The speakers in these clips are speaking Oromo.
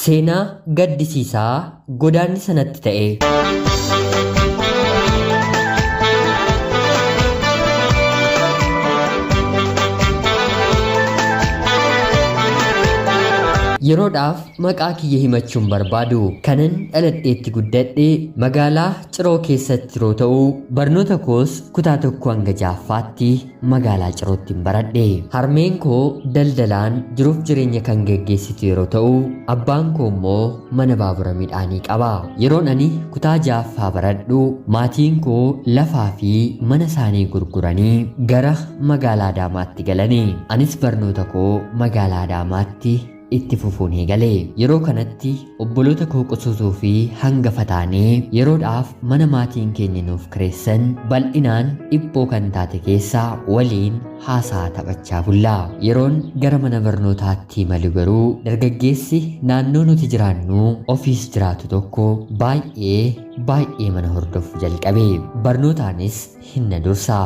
Seenaa gaddisiisaa godaanni sanatti ta'e. Yeroodhaaf maqaa kiyya himachuun barbaadu kanan dhaladheetti guddadhe magaalaa Ciroo keessatti yeroo ta'u barnoota koos kutaa tokko hanga jahaffaatti magaalaa Cirootti baradhe. Harmeen koo daldalaan jiruuf jireenya kan geggeessitu yeroo ta'u abbaan koo immoo mana baabura midhaanii qaba. Yeroon ani kutaa jahaffaa baradhu maatiin koo lafaa fi mana isaanii gurguranii gara magaalaa Adaamaatti galani. Anis barnoota koo magaalaa Adaamaatti itti fufuun eegale. Yeroo kanatti obboloota koo qusuusuu fi hangafa taanee yeroodhaaf mana maatiin keenya nuuf kireessan bal'inaan dhiphoo kan taate keessa waliin haasaa taphachaa bulla. Yeroon gara mana barnootaatti malu garuu dargaggeessi naannoo nuti jiraannu ofiis jiraatu tokko baay'ee mana hordofu jalqabe. Barnootaanis hinna dursa.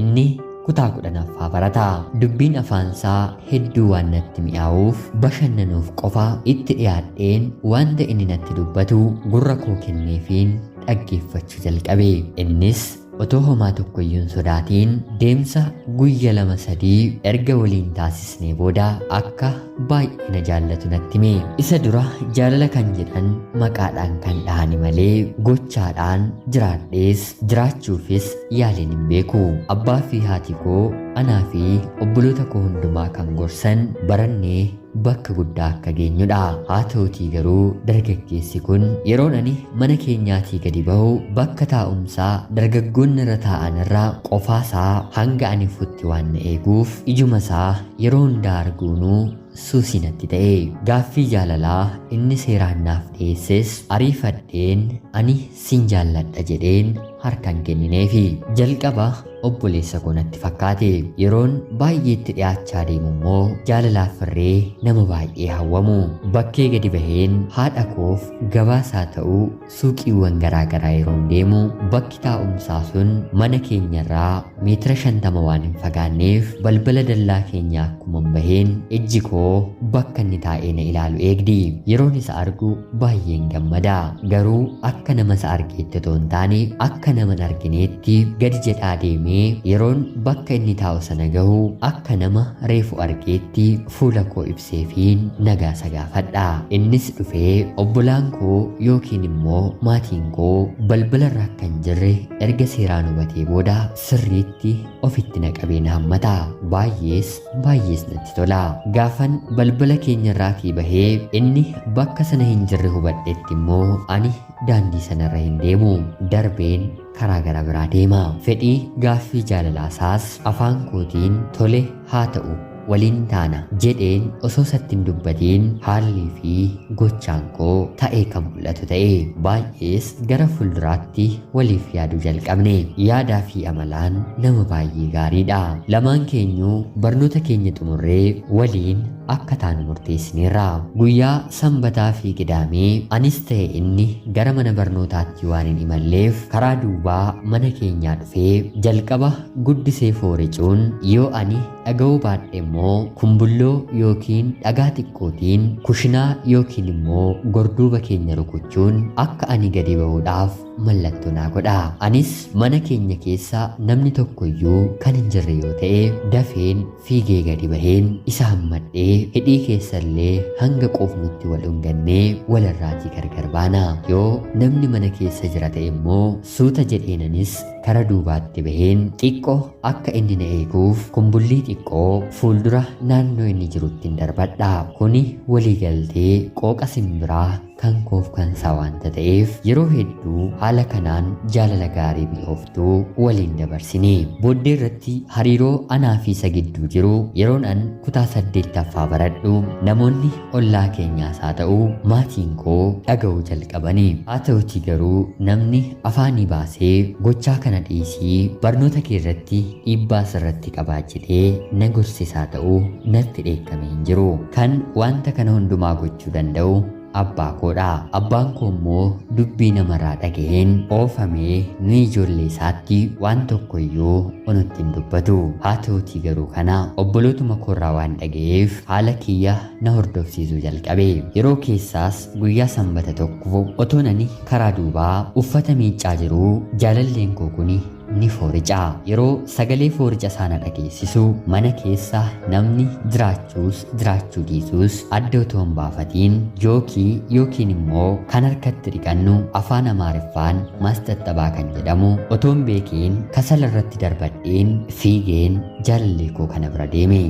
Inni kutaa 10ffaa barata. Dubbiin afaansaa hedduu waan natti mi'aawuuf bashannanuuf qofa itti dhiyaadheen wanta inni natti dubbatu gurra koo kenneefiin dhaggeeffachuu jalqabe. Innis otoo homaa tokko iyyuu hin sodaatiin deemsa guyya 2-3 erga waliin taasisnee booda akka baay'ee na jaallatu natti hime. Isa dura jaalala kan jedhan maqaadhaan kan dhahani malee gochaadhaan jiraadhees jiraachuufis yaaliin hin beeku. Abbaa fi haati koo anaa fi obboloota koo hundumaa kan gorsan barannee bakka guddaa akka geenyudha. Haa ta'utii garuu dargaggeessi kun yeroon ani mana keenyaatii gadi bahu bakka taa'umsaa dargaggoonni irra taa'an irraa qofaasaa hanga ani futti waan na eeguuf ijuma isaa yeroo hundaa arguunuu suusii natti ta'e. Gaaffii jaalalaa inni seeraan naaf dhiyeesses ariifadheen ani sin jaalladha jedheen harkaan kennineefi. Jalqaba obboleessa koo natti fakkaate. Yeroon baay'eetti dhiyaachaa deemu immoo jaalalaaf firree nama baay'ee hawwamu. Bakkee gadi baheen haadha koof gabaasaa ta'uu suuqiiwwan garaagaraa yeroon deemu bakki taa'umsaa sun mana keenyarraa meetira 50 waan hin fagaanneef balbala dallaa keenyaa akkuma baheen ijji koo bakka inni taa'ee na ilaalu eegdi. Yeroon isa argu baay'een gammada. Garuu akka nama isa argeetti otoo hin taane akka nama hin argineetti gadi jedhaa deeme. Yeroon bakka inni taa'u sana gahu akka nama reefu argeetti fuula koo ibseefiin nagaa isa gaafadha. Innis dhufee obbolaan koo yookiin immoo maatiin koo balbalarra akka hin jirre erga seeraan hubatee booda sirriitti ofitti na qabee na hammata. Baay'ees natti tola. Gaafan balbala keenyarraatii bahee inni bakka sana hin jirre hubadhetti immoo ani daandii sanarra hin deemu. Darbeen karaa gara biraa deema. Fedhii gaaffii jaalalaasaas afaan kootiin tole haa ta'u waliin taana jedheen osoo isatti hin dubbatiin haalli fi gochaan koo ta'ee kan mul'atu ta'e. Baay'ees gara fuulduraatti waliif yaaduu jalqabne. Yaadaa fi amalaan nama baay'ee gaariidha. Lamaan keenyuu barnoota keenya xumurree waliin akka taanu murteessineerra. Guyyaa sanbataa fi qidaamee anis ta'e inni gara mana barnootaatti waan hin imalleef karaa duubaa mana keenyaa dhufee jalqaba guddisee fooricuun yoo ani dhaga'uu baadhe immoo kumbulloo yookiin dhagaa xiqqootiin kushinaa yookiin immoo gorduuba keenya rukuchuun akka ani gadi ba'uudhaaf mallattoo naa godha. Anis mana keenya keessa namni tokko iyyuu kan hin jirre yoo ta'e dafeen fiigee gadi baheen isa hammadhee hidhii keessallee hanga quufnutti wal dhungannee walirraatii gargar baana. Yoo namni mana keessa jira ta'e immoo suuta jedheenanis kara duubaatti baheen xiqqoo akka inni na eeguuf kumbullii xiqqoo fuuldura naannoo inni jirutti darbadha. Kuni waliigaltee qooqa simbiraa kan koof kan isaa waanta ta'eef yeroo hedduu haala kanaan jaalala gaarii bilooftuu waliin dabarsine. Booddee irratti hariiroo anaa fi isa gidduu jiru yeroon an kutaa 8ffaa baradhu namoonni ollaa keenyaas haa ta'u maatiin koo dhaga'uu jalqabani. Haa ta'utii garuu namni afaanii baasee gochaa kana dhiisii barnoota kee irratti dhiibbaa sirratti qabaa jedhee na gorsisaa ta'uu natti dheekkame hin jiru. Kan wanta kana hundumaa gochuu danda'u abbaa koodha. Abbaan koo immoo dubbii namarraa dhaga'een oofamee ni ijoollee isaatti waan tokko iyyuu onutti hin dubbatu. Haa ta'utii garuu kana obbolootuma koorraa waan dhaga'eef haala kiyya na hordofsiisuu jalqabe. Yeroo keessaas guyyaa sanbata tokko otoo nani karaa duubaa uffata miiccaa jiruu jaalalleen koo kuni ni foorica. Yeroo sagalee foorica sana dhageessisu mana keessa namni jiraachuus jiraachuu dhiisuus adda otoo hin baafatiin jookii yookiin immoo kan harkatti dhiqannu afaan Amaariffaan maastaxxabaa kan jedhamu otoo hin beekiin kasala irratti darbadheen fiigeen jaalallee koo kana bira deeme.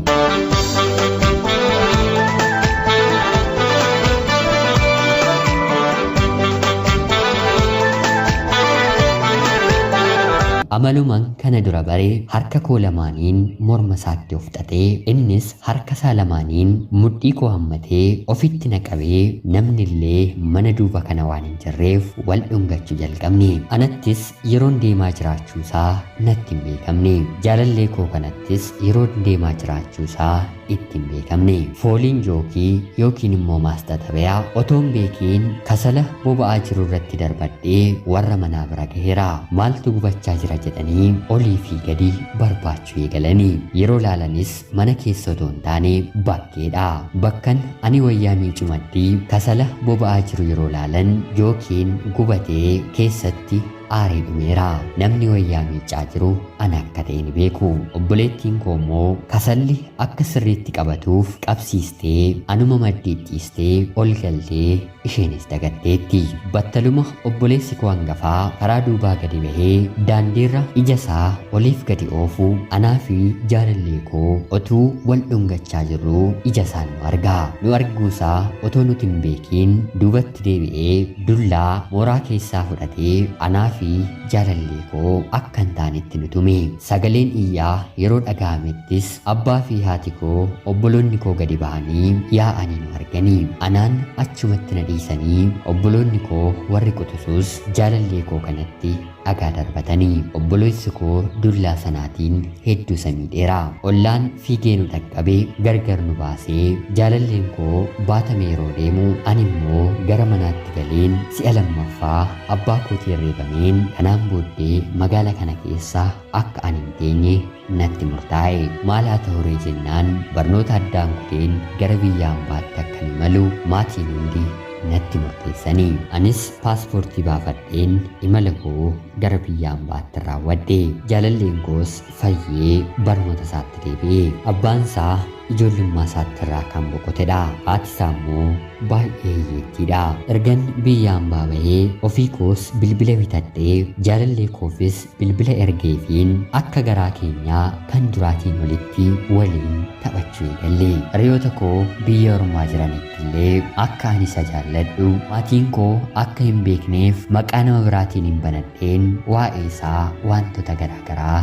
Amalumaan kana dura baree harka koo lamaaniin morma isaatti of xaxee innis harka isaa lamaaniin mudhii koo hammatee ofitti naqabee namni illee mana duuba kana waan hin jirreef wal dhungachuu jalqabne. Anattis yeroon deemaa jiraachuu isaa natti hin beekamne. Jaalallee koo kanattis yeroon deemaa jiraachuu isaa itti hin beekamne. Fooliin jookii yookiin immoo maastaxabayaa otoo hin beekiin kasala boba'aa jiru irratti darbadhee warra manaa bira gaheera. Maaltu gubachaa jira jedhanii olii fi gadi barbaachuu eegalanii. Yeroo laalanis mana keessa otoo hin taane bakkeedha. Bakkan ani wayyaa miicumadhii kasala boba'aa jiru yeroo laalan jookiin gubatee keessatti aaree dhumeera. Namni wayyaa miicaa jiru ana akka ta'e ni beeku. Obboleettiin koo immoo kasalli akka sirriitti qabatuuf qabsiistee anuma maddiittistee ol galtee isheenis dagatteetti. Battaluma obboleessi koo hangafaa karaa duubaa gadi bahee daandiirra ija isaa oliif gadi oofu anaa fi jaalallee koo otuu wal dhungachaa jirru ija isaa nu arga. Nu arguusaa otoo nuti hin beekiin duubatti deebi'ee dullaa mooraa keessaa fudhatee anaa fi jaalallee koo akka hin taanetti nu tume. Sagaleen iyyaa yeroo dhaga'amettis abbaa fi haati koo obboloonni koo gadi bahanii yaa'anii nu arganii. Anaan achumatti na dhiisanii obboloonni koo warri qutusus jaalallee koo kanatti dhagaa darbatanii. Obboleessi koo dullaa sanaatiin hedduu miidheera. Ollaan fiigee nu dhaqqabee gargar nu baasee jaalalleen koo baatamee yeroo deemu ani immoo gara manaatti galeen si'a lammaffaa abbaa kootii reebameen kanaan booddee magaala kana keessa akka ani hin teenye natti murtaa'e. Maal haa ta'u ree jennaan barnoota addaan kuteen gara biyya hambaatti akka imalu maatiin hundi natti murteessanii. Anis paaspoortii baafadheen imala koo gara biyya hambaatti raawwadhe. Jaalalleen koos fayyee barnoota isaatti deebi'e. Abbaan isaa ijoollummaa isaatti irraa kan boqotedha. Haati isaa immoo baay'ee hiyyeettiidha. Ergan biyya hambaa bahee ofii koos bilbila bitadhee jaalallee koofis bilbila ergeefiin akka garaa keenyaa kan duraatiin walitti waliin taphachuu eegalle. Hiriyoota koo biyya ormaa jiranitti illee akka ani isa jaalladhu maatiin koo akka hin beekneef maqaa nama biraatiin hin banadheen waa'ee isaa wantoota garaagaraa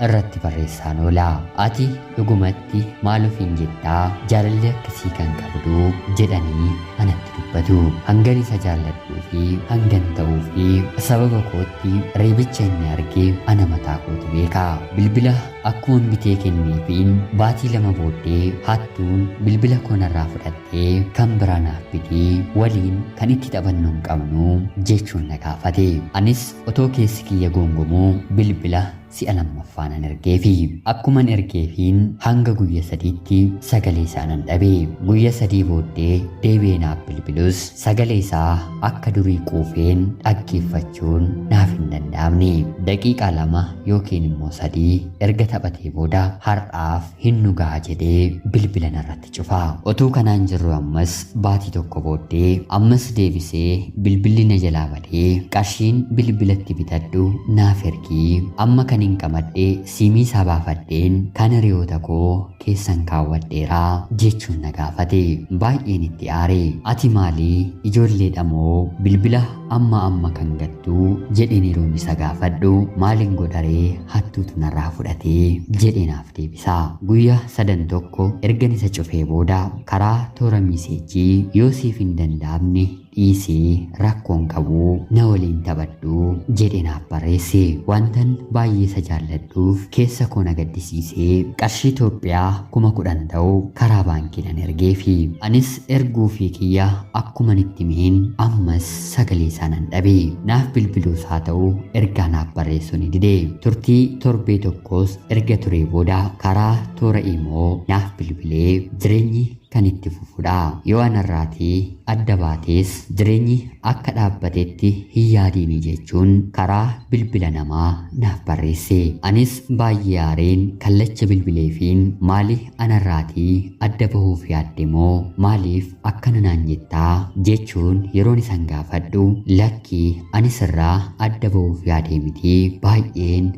irratti barreessaan oola. Ati dhugumatti maal ofiin jettaa jaalallee akkasii kan qabdu jedhanii anatti dubbatu. Hangan isa jaalladhuu fi hangan ta'uu fi sababa kootti reebicha inni argee ana mataa kootu beeka. Bilbila akkuma bitee kenneefiin baatii 2 booddee hattuun bilbila koonarraa fudhattee kan biraa naaf fidii waliin kan itti taphannu hin qabnu jechuun na gaafate. Anis otoo keessi kiyya gongomuu bilbila si'a lammaffaan an ergeefi. Akkuman ergeefiin hanga guyya 3tti sagalee isaa nan dhabe. Guyya 3 booddee deebi'ee naaf bilbilus sagalee isaa akka durii quufeen dhaggeeffachuun naaf hin danda'amne. Daqiiqaa 2 yookiin immoo 3 erga taphatee booda har'aaf hin nu ga'a jedhee bilbila narratti cufa. Otuu kanaan jirru ammas baatii 1 booddee ammas deebisee bilbilli na jalaa badee qarshiin bilbilatti bitadhu naaf ergii amma kan hin qamadhee siimii isaa baafadheen kan hiriyoota koo keessan kaawwadheeraa jechuun na gaafate. Baay'een itti aare. Ati maalii ijoolleedha moo bilbila amma kan gattuu jedheen yeroon isa gaafadhu maaliin godharee hattuutu narraa fudhatee jedhee naaf deebisa. Guyyaa 3 ergan isa cufee booda karaa toora miiseejii yoo siif hin danda'amne dhiisee rakkoon qabu na waliin taphadhu jedhee naaf barreesse. Wantan baay'ee isa jaalladhuuf keessa koo na gaddisiisee qarshii Itoophiyaa 10,000 ta'u karaa baankiidhaan ergeefi anis erguu fi kiyya akkuma itti meen ammas sagalee isaanan dhabe. Naaf bilbiluus haa ta'u ergaa naaf barreessuu ni dide. Turtii torbee tokkos erga turee booda karaa toora Imoo naaf bilbilee jireenyi kan itti fufudha. Yoo anarraatii adda baatees jireenyi akka dhaabbatetti hin yaadiini jechuun karaa bilbila namaa naaf barreesse. Anis baay'ee aareen kallacha bilbileefiin maali anarraatii adda bahuuf yaadde moo maaliif akkana naan jettaa jechuun yeroon isan gaafadhu lakkii anis irraa adda bahuuf yaadee miti baay'een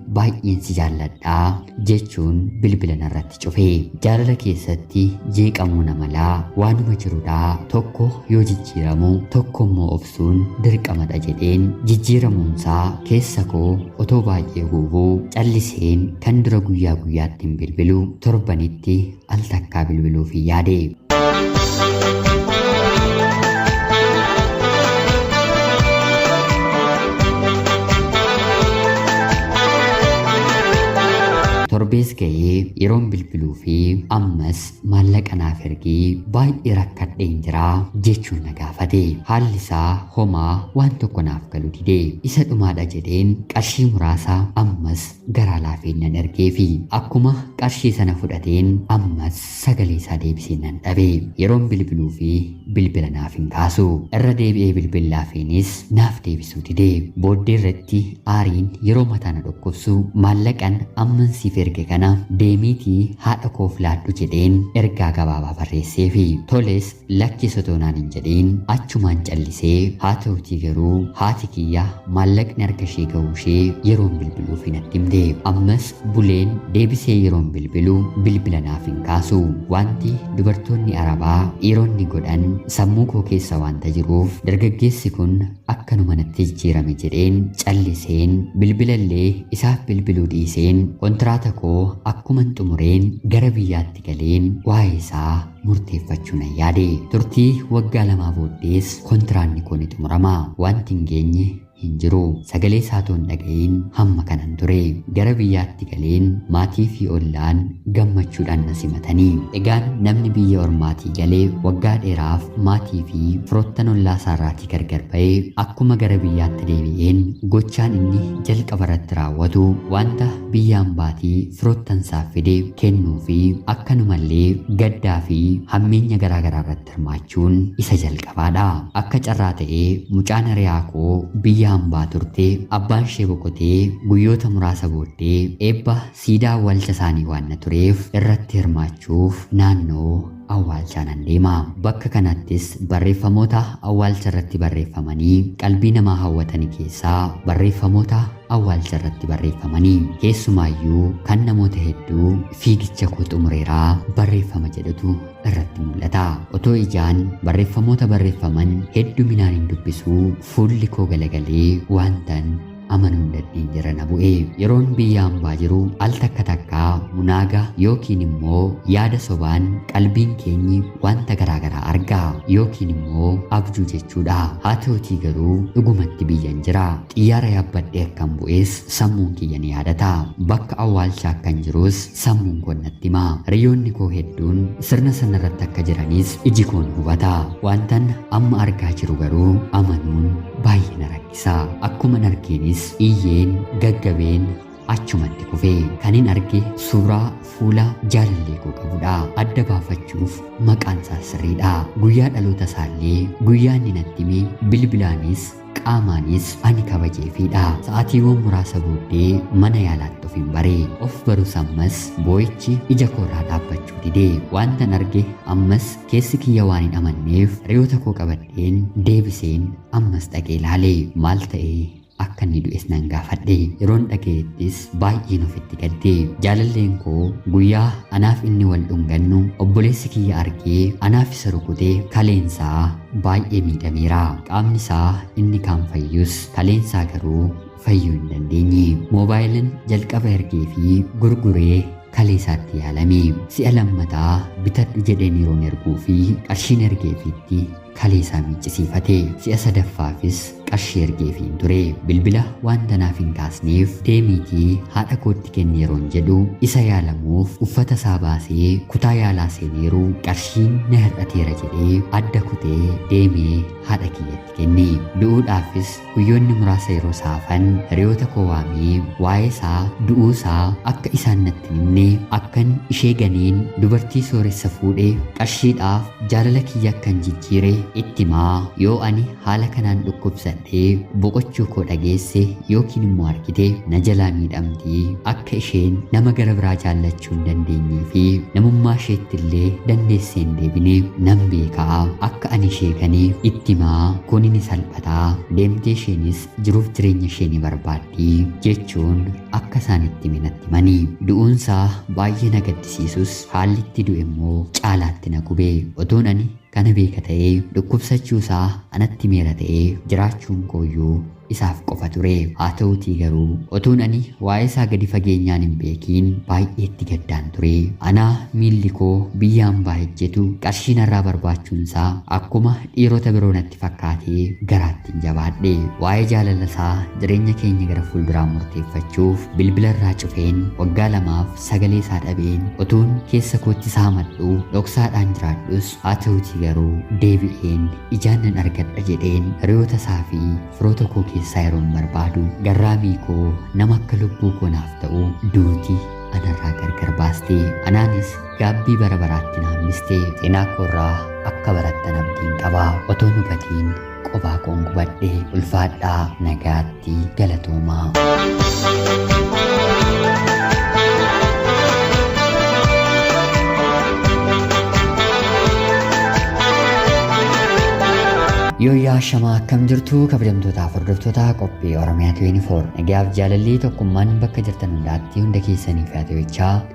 si jaalladhaa jechuun bilbila narratti cufe. Jaalala keessatti jeeqamuu malaa waanuma jirudha. Tokko yoo jijjiiramu tokko immoo obsuun dirqamadha jedheen jijjiiramuunsaa keessa koo otoo baay'ee guubuu calliseen kan dura guyyaa guyyaatti hin bilbilu torbanitti al takkaa bilbiluuf yaade. Torbees ga'ee yeroon bilbiluu fi ammas maallaqa naaf ergii baay'ee rakkadheen jira jechuun na gaafate. Haalli isaa homaa waan tokko naaf galu dide. Isa dhumaadha jedheen qarshii muraasa ammas garaa laafeen nan ergeefi akkuma qarshii sana fudhateen ammas sagalee isaa deebisee nan dhabe. Yeroon bilbiluu fi bilbila naaf hin kaasu. Irra deebi'ee bilbilaafeenis naaf deebisuu dide. Booddee irratti aariin yeroo mataa na dhukkubsu maallaqan amman siif erge kana deemiitii haadha koof laadhu jedheen ergaa gabaabaa barreesseefi toles lakkisotoo naan hin jedheen achumaan callisee haa ta'utii garuu haati kiyya maallaqni harka ishee ga'uu ishee yeroon bilbiluuf natti himte. Ammas buleen deebisee yeroon bilbilu bilbila naaf hin kaasu. Wanti dubartoonni Arabaa dhiironni godhan sammuu koo keessa waanta jiruuf dargaggeessi kun akkanuma natti jijjiirame jedheen calliseen bilbilallee isaaf bilbiluu dhiiseen kontiraata koo akkuman xumureen gara biyyaatti galeen waa'ee isaa murteeffachuu nan yaade. Turtii waggaa 2 booddees kontiraanni koo ni xumurama. Wanti hin geenye hin jiru. Sagalee isaatoon dhaga'iin hamma kanan ture. Gara biyyaatti galeen maatii fi ollaan gammachuudhaan na simatanii. Egaan namni biyya ormaatii galee waggaa dheeraaf maatii fi firoottan ollaa isaarraatii gargar ba'ee akkuma gara biyyaatti deebi'een gochaan inni jalqaba irratti raawwatu wanta biyyaan baatii firoottan isaaf fide kennuu fi akkanumallee gaddaa fi hammeenya garaagaraa irratti hirmaachuun isa jalqabaadha. Akka carraa ta'ee mucaan hiriyaa koo biyya hambaa turte abbaan ishee boqotee guyyoota muraasa booddee eebba siidaa awwaalcha isaanii waan tureef irratti hirmaachuuf naannoo awwaalchaa nan deema. Bakka kanattis barreeffamoota awwaalcha irratti barreeffamanii qalbii namaa hawwatanii keessaa barreeffamoota awwaalcha irratti barreeffamanii keessumaayyuu kan namoota hedduu fiigicha koo xumureeraa barreeffama jedhutu irratti mul'ata. Otoo ijaan barreeffamoota barreeffaman hedduminaan hin dubbisuu fuulli koo galagalee waantan amanuu dadhiin jira na bu'e. Yeroon biyya hambaa jiru al takka munaaga yookiin immoo yaada sobaan qalbiin keenyi wanta garaagaraa argaa yookiin immoo abjuu jechuudha. Haa ta'utii garuu dhugumatti biyyan jira. Xiyyaara yaabbadhee akkan bu'ees sammuun kiyya ni yaadata. Bakka awwaalchaa akkan jirus sammuun koo natti hima. Hiriyoonni koo hedduun sirna sanarratti akka jiranis iji koon hubata. Wantan amma argaa jiru garuu amanuun baay'ee na rakkisa. Akkuma argeenis iyyeen gaggabeen achumatti kufee kanin arge suuraa fuula jaalallee koo qabudha. Adda baafachuuf maqaan isaa sirriidha. Guyyaa dhaloota isaallee guyyaa inni natti hime bilbilaanis qaamaanis ani kabajeefiidha. Sa'aatiiwwan muraasa booddee mana yaalaatti of hin baree of barus ammas boo'ichi ija koorraa dhaabbachuu dide. Wantan arge ammas keessi kiyya waan hin amanneef hiriyoota koo qabadheen deebiseen ammas dhaqee ilaale. Maal ta'ee akka inni du'es nan gaafadhe. Yeroon dhaga'ettis baay'een ofitti gadde. Jaalalleen koo guyyaa anaaf inni wal dhungannu obboleessi kiyya argee anaaf isa rukutee kaleensaa baay'ee miidhameera. Qaamni isaa inni kaan fayyus kaleensaa garuu fayyuu hin dandeenye. Moobaayiliin jalqaba ergee fi gurguree kaleessaatti yaalame. Si'a lammataa bitadhu jedheen yeroon erguu fi qarshiin ergeefiitti kaleessaa miiccisiifate. Si'a sadaffaafis qarshii ergeefiin ture. Bilbila wanta naaf hin kaasneef deemiitii haadha kootti kenni yeroon jedhu isa yaalamuuf uffata isaa baasee kutaa yaalaa seeneeru qarshiin na hir'ateera jedhee adda kutee deemee haadha kiyyatti kenne. Du'uudhaafis guyyoonni muraasa yeroo saafan hiriyoota koo waamee waa'ee isaa du'uu isaa akka isaan natti himne akkan ishee ganeen dubartii sooressa fuudhee qarshiidhaaf jaalala kiyya akkan jijjiire itti himaa. Yoo ani haala kanaan dhukkubsadhee boqochuu koo dhageesse yookiin immoo argite na jalaa miidhamtii akka isheen nama gara biraa jaallachuu hin dandeenyee fi namummaa isheetti illee dandeessee hin deebine nan beekaa. Akka ani ishee ganee itti himaa kuni ni salphataa deemtee isheenis jiruuf jireenya ishee ni barbaaddi jechuun akka isaan itti himanatti himanii. Du'uunsaa baay'ee na gaddisiisus haalli itti du'e immoo caalaatti na gube. Otoon ani kana beeka ta'ee dhukkubsachuusaa anatti meera ta'ee jiraachuun kooyyuu isaaf qofa ture. Haa ta'uutii garuu otuun ani waa'ee isaa gadi fageenyaan hin beekiin baay'eetti gaddaan ture. Anaa miilli koo biyyaan baay'eetu qarshii narraa barbaachuunsaa akkuma dhiirota biroo natti fakkaatee garaatti hin jabaadhe. Waa'ee jaalala isaa jireenya keenya gara fuulduraa murteeffachuuf bilbila irraa cufeen waggaa 2 sagalee isaa dhabeen otuun keessa kootti saamadhu dhoksaadhaan jiraadhus haa ta'uutii garuu deebi'een ijaan nan argadha jedheen hiriyoota isaa fi firoota koo keessaa yeroon barbaadu garraamii koo nama akka lubbuu koo naaf ta'u duuti anarraa gargar baaste. Anaanis gaabbii bara baraatti na hambiste. Seenaa koorraa akka barattan abdiin qaba. Otoon hubatiin qophaa koon gubadhe. Ulfaadhaa nagaatti galatoomaa. Yooyaa shamaa akkam jirtu kabajamtootaaf hordoftoota qophii Oromiyaa 24 nagaaf jaalalli tokkummaan bakka jirtan hundaatti hunda keessaniif haa ta'u.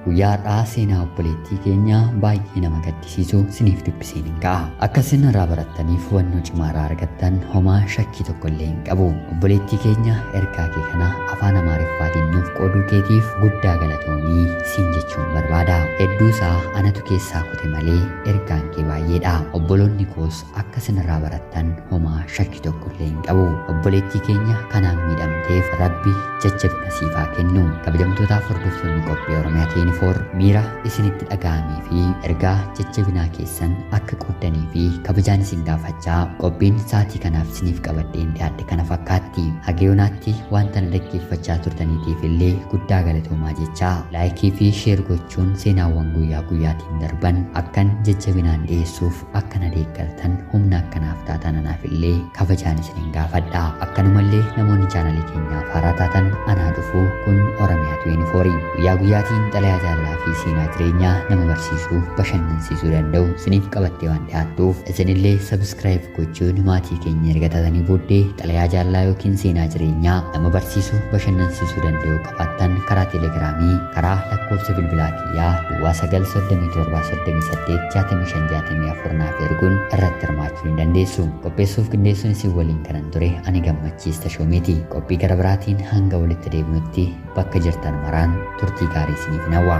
Guyyaa har'aa seenaa obboleettii keenya baay'ee nama gaddisiisu siniif dubbiseen hin ga'a. Akka isin irraa barattaniif hubannoo cimaa irraa argattan homaa shakkii tokko illee hin qabu. Obboleettii keenya ergaa kee kana afaan Amaariffaatiin nuuf qooduu keetiif guddaa galatoomii siin jechuun barbaada. Hedduusaa anatu keessaa kute malee ergaan kee baay'eedha. Obboloonni koos akka isin irraa barattan homaa shakkii tokko illee hin qabu. Obboleettii keenya kanaan miidhamteef Rabbi jajjabina siif haa kennu. Kabajamtootaaf hordoftoonni qophii Oromiyaa 24 miira isinitti dhaga'amee fi ergaa jajjabinaa keessan akka qooddanii fi kabajaan isin gaafachaa qophiin sa'aatii kanaaf isiniif qabadheen dhiyaadhe kana fakkaatti. Hagayoonaatti wanta na dhaggeeffachaa turtaniitiif illee guddaa galatoomaa jechaa laayikii fi sheer gochuun seenaawwan guyyaa guyyaatiin darban akkan jajjabinaan dhiyeessuuf akka na deeggartan humna akkanaaf taatan anaaf illee kabajaan isiniin gaafadha. Akkanumallee namoonni chaanalii keenyaaf haaraa taatan anaa dhufuu kun Oromiyaa 24 guyyaa guyyaatiin xalayaa jaalalaa fi seenaa jireenyaa nama barsiisuu bashannansiisuu danda'u isiniif qabattee waan dhiyaattuuf isinillee sabskiraayib gochuun maatii keenya erga taatanii booddee xalayaa jaalalaa yookiin seenaa jireenyaa nama barsiisuu bashannansiisuu danda'u qabaattan karaa teelegiraamii karaa lakkoofsa bilbilaa kiyyaa 937 naaf erguun irratti hirmaachuu ni dandeessu. Qopheessuuf qindeessuun isin waliin kanan ture ani Gammachiis Tashoomeeti. Qophii gara biraatiin hanga walitti deebinutti bakka jirtan maraan turtii gaarii isiniif hawwa.